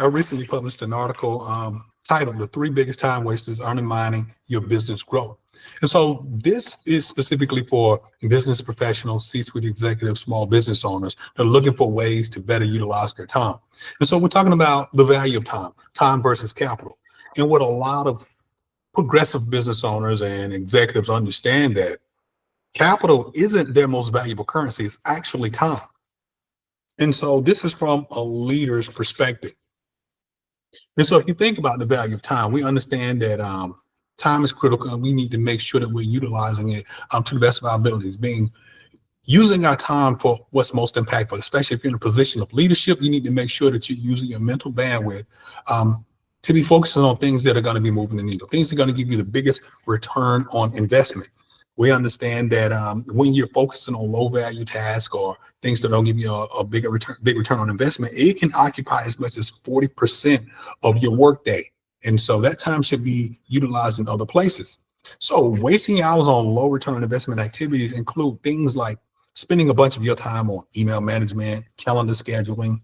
I recently published an article titled "The Three Biggest Time Wasters Undermining Your Business Growth." And so this is specifically for business professionals, C-suite executives, small business owners that are looking for ways to better utilize their time. And so we're talking about the value of time, time versus capital. And what a lot of progressive business owners and executives understand, that capital isn't their most valuable currency, it's actually time. And so this is from a leader's perspective. And so if you think about the value of time, we understand that time is critical, and we need to make sure that we're utilizing it to the best of our abilities, using our time for what's most impactful. Especially if you're in a position of leadership, you need to make sure that you're using your mental bandwidth to be focusing on things that are going to be moving the needle, things that are going to give you the biggest return on investment. We understand that when you're focusing on low value tasks or things that don't give you a big return on investment, it can occupy as much as 40% of your workday. And so that time should be utilized in other places. So wasting hours on low return on investment activities include things like spending a bunch of your time on email management, calendar scheduling,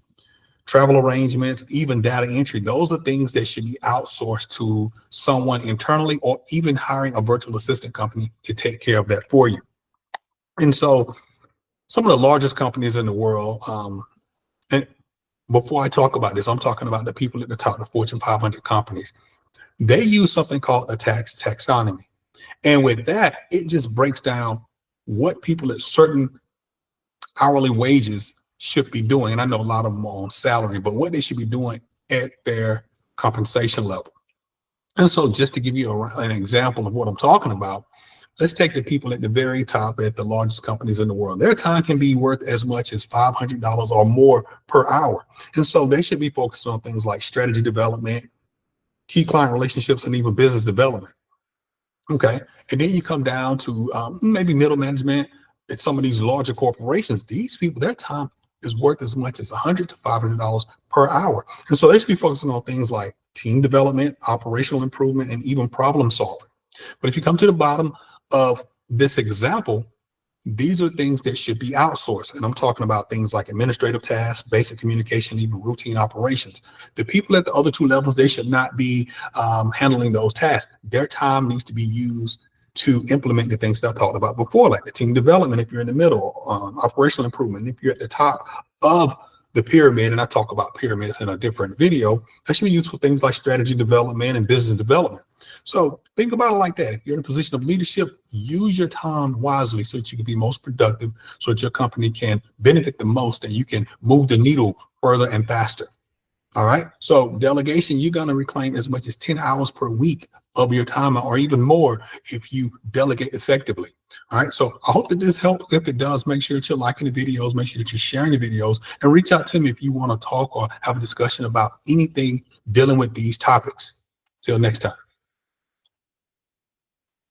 travel arrangements, even data entry. Those are things that should be outsourced to someone internally, or even hiring a virtual assistant company to take care of that for you. And so some of the largest companies in the world, and before I talk about this, I'm talking about the people at the top of the Fortune 500 companies. They use something called a tax taxonomy. And with that, it just breaks down what people at certain hourly wages should be doing. And I know a lot of them are on salary, but what they should be doing at their compensation level. And so just to give you an example of what I'm talking about, let's take the people at the very top at the largest companies in the world. Their time can be worth as much as $500 or more per hour. And so they should be focused on things like strategy development, key client relationships, and even business development. Okay. And then you come down to maybe middle management at some of these larger corporations. These people, their time is worth as much as $100 to $500 per hour. And so they should be focusing on things like team development, operational improvement, and even problem solving. But if you come to the bottom of this example, these are things that should be outsourced. And I'm talking about things like administrative tasks, basic communication, even routine operations. The people at the other two levels, they should not be handling those tasks. Their time needs to be used to implement the things that I talked about before, like the team development if you're in the middle, operational improvement if you're at the top of the pyramid. And I talk about pyramids in a different video. That should be used for things like strategy development and business development. So think about it like that. If you're in a position of leadership, use your time wisely so that you can be most productive, so that your company can benefit the most and you can move the needle further and faster. All right. So delegation, you're going to reclaim as much as 10 hours per week of your time, or even more if you delegate effectively. All right. So I hope that this helps. If it does, make sure that you're liking the videos, make sure that you're sharing the videos, and reach out to me if you want to talk or have a discussion about anything dealing with these topics. Till next time.